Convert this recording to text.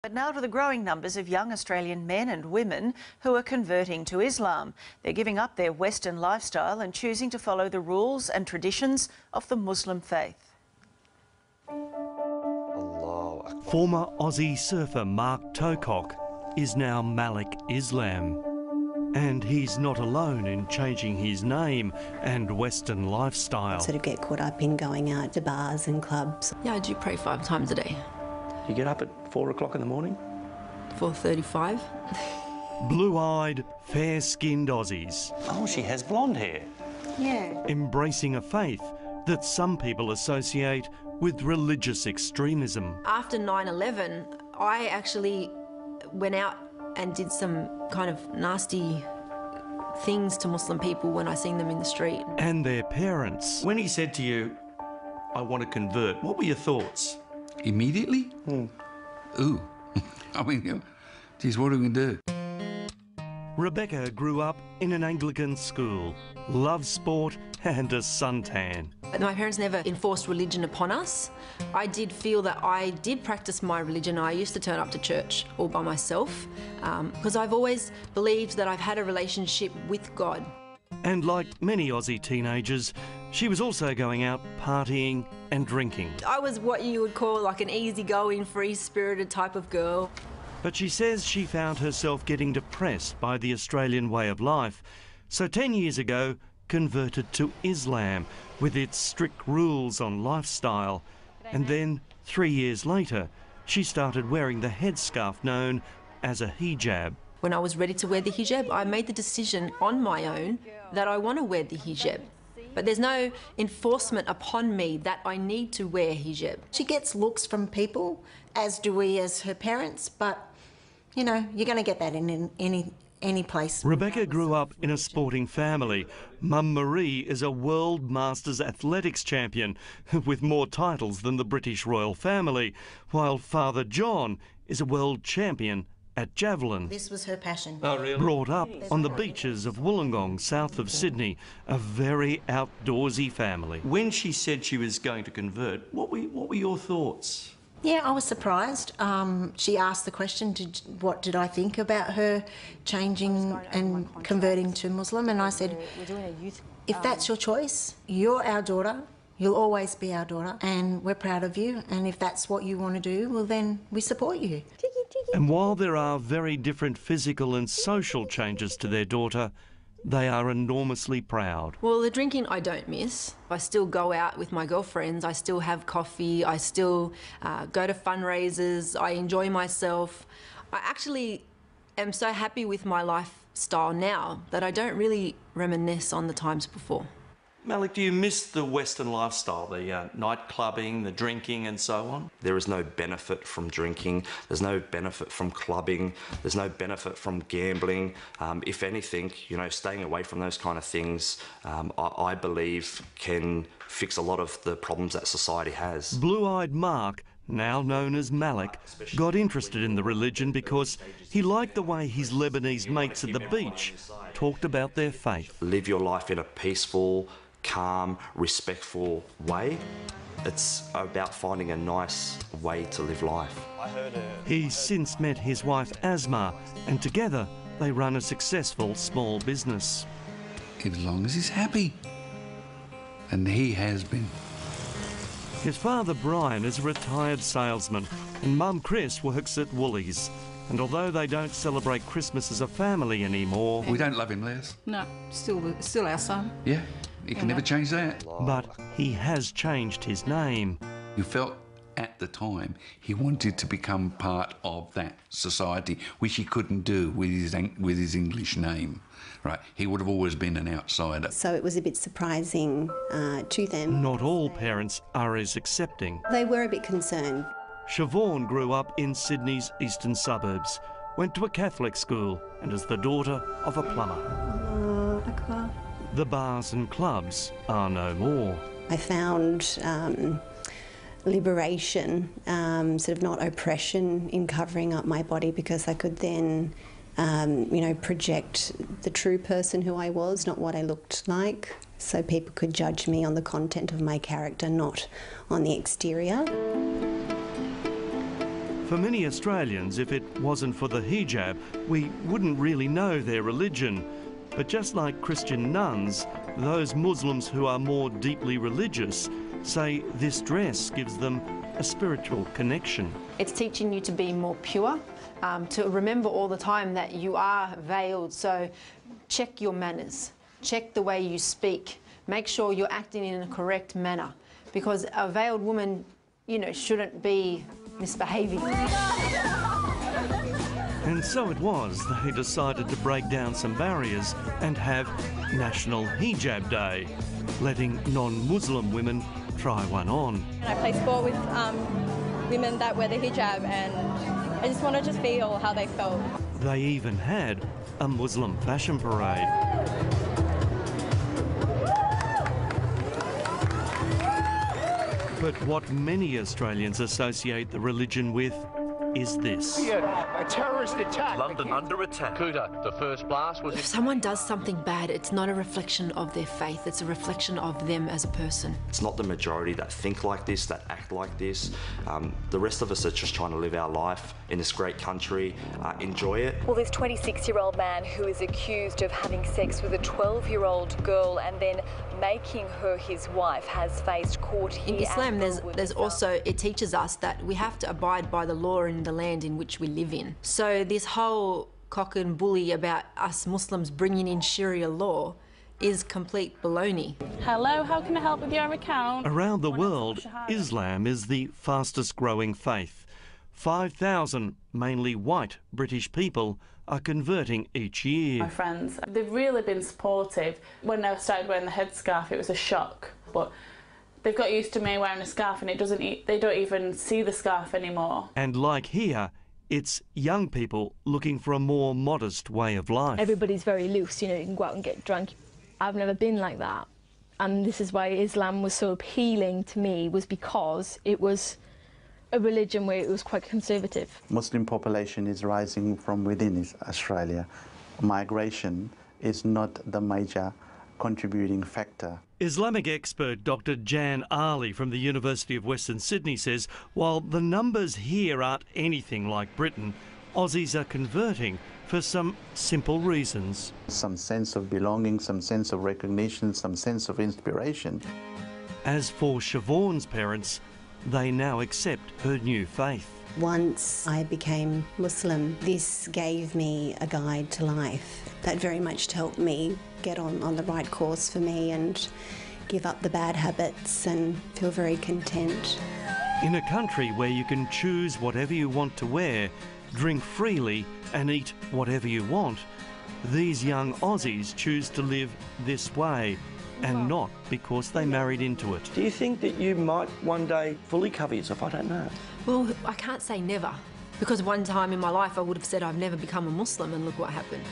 But now to the growing numbers of young Australian men and women who are converting to Islam. They're giving up their Western lifestyle and choosing to follow the rules and traditions of the Muslim faith. Former Aussie surfer Mark Tocock is now Malik Islam. And he's not alone in changing his name and Western lifestyle. Sort of get caught up in going out to bars and clubs. Yeah, I do pray 5 times a day. You get up at 4 o'clock in the morning? 4:35. Blue-eyed, fair-skinned Aussies. Oh, she has blonde hair. Yeah. Embracing a faith that some people associate with religious extremism. After 9/11, I actually went out and did some kind of nasty things to Muslim people when I seen them in the street. And their parents. When he said to you, I want to convert, what were your thoughts? Immediately? Ooh. I mean, geez, what are we going to do? Rebecca grew up in an Anglican school, loved sport and a suntan. My parents never enforced religion upon us. I did feel that I did practice my religion. I used to turn up to church all by myself because I've always believed that I've had a relationship with God. And like many Aussie teenagers, she was also going out partying and drinking. I was what you would call like an easygoing, free-spirited type of girl. But she says she found herself getting depressed by the Australian way of life. So 10 years ago, converted to Islam with its strict rules on lifestyle. And then 3 years later, she started wearing the headscarf known as a hijab. When I was ready to wear the hijab, I made the decision on my own that I want to wear the hijab. But there's no enforcement upon me that I need to wear hijab. She gets looks from people, as do we as her parents, but, you know, you're going to get that in any place. Rebecca grew up in a sporting family. Mum Marie is a World Masters athletics champion with more titles than the British royal family, while Father John is a world champion at javelin. This was her passion. Oh, really? Brought up on the beaches of Wollongong, south of Sydney, a very outdoorsy family. When she said she was going to convert, what were your thoughts? Yeah, I was surprised. She asked the question, what did I think about her changing and converting to Muslim? And I said, if that's your choice, you're our daughter, you'll always be our daughter, and we're proud of you. And if that's what you want to do, well, then we support you. And while there are very different physical and social changes to their daughter, they are enormously proud. Well, the drinking I don't miss. I still go out with my girlfriends, I still have coffee, I still go to fundraisers, I enjoy myself. I actually am so happy with my lifestyle now that I don't really reminisce on the times before. Malik, do you miss the Western lifestyle, the night clubbing, the drinking and so on? There is no benefit from drinking, there's no benefit from clubbing, there's no benefit from gambling. If anything, you know, staying away from those kind of things, I believe can fix a lot of the problems that society has. Blue-eyed Mark, now known as Malik, got interested in the religion because he liked the way his Lebanese mates at the beach talked about their faith. Live your life in a peaceful, calm, respectful way. It's about finding a nice way to live life. He's since met his wife Asma, and together they run a successful small business. As long as he's happy. And he has been. His father Brian is a retired salesman and Mum Chris works at Woolies. And although they don't celebrate Christmas as a family anymore... We don't love him, Les. No, still our son. Yeah, you can never change that. But he has changed his name. You felt at the time he wanted to become part of that society, which he couldn't do with his English name. Right, he would have always been an outsider. So it was a bit surprising to them. Not all parents are as accepting. They were a bit concerned. Siobhan grew up in Sydney's eastern suburbs, went to a Catholic school and is the daughter of a plumber. The bars and clubs are no more. I found liberation, sort of not oppression in covering up my body, because I could then you know, project the true person who I was, not what I looked like. So people could judge me on the content of my character, not on the exterior. For many Australians, if it wasn't for the hijab, we wouldn't really know their religion. But just like Christian nuns, those Muslims who are more deeply religious say this dress gives them a spiritual connection. It's teaching you to be more pure, to remember all the time that you are veiled, so check your manners, check the way you speak, make sure you're acting in a correct manner, because a veiled woman, you know, shouldn't be misbehaving. And so it was they decided to break down some barriers and have National Hijab Day, letting non-Muslim women try one on. I play sport with women that wear the hijab, and I just wanted to feel how they felt. They even had a Muslim fashion parade. But what many Australians associate the religion with is this. A terrorist attack. London under attack. Kuta, the first blast was... If someone does something bad, it's not a reflection of their faith, it's a reflection of them as a person. It's not the majority that think like this, that act like this. The rest of us are just trying to live our life in this great country, enjoy it. Well, this 26-year-old man who is accused of having sex with a 12-year-old girl and then making her his wife has faced court here. In Islam, there's also, it teaches us that we have to abide by the law in the land in which we live in. So this whole cock and bully about us Muslims bringing in Sharia law is complete baloney. Hello, how can I help with your account? Around the world, Islam is the fastest growing faith. 5,000, mainly white British people, are converting each year. My friends, they've really been supportive. When I started wearing the headscarf, it was a shock, but they've got used to me wearing a scarf, and they don't even see the scarf anymore. And like here, it's young people looking for a more modest way of life. Everybody's very loose, you know, you can go out and get drunk. I've never been like that. And this is why Islam was so appealing to me, was because it was a religion where it was quite conservative. Muslim population is rising from within Australia. Migration is not the major contributing factor. Islamic expert Dr. Jan Ali from the University of Western Sydney says while the numbers here aren't anything like Britain, Aussies are converting for some simple reasons. Some sense of belonging, some sense of recognition, some sense of inspiration. As for Siobhan's parents, they now accept her new faith. Once I became Muslim, this gave me a guide to life that very much helped me get on the right course for me and give up the bad habits and feel very content. In a country where you can choose whatever you want to wear, drink freely and eat whatever you want, these young Aussies choose to live this way, and not because they married into it. Do you think that you might one day fully cover yourself? I don't know. Well, I can't say never, because one time in my life I would have said I've never become a Muslim, and look what happened.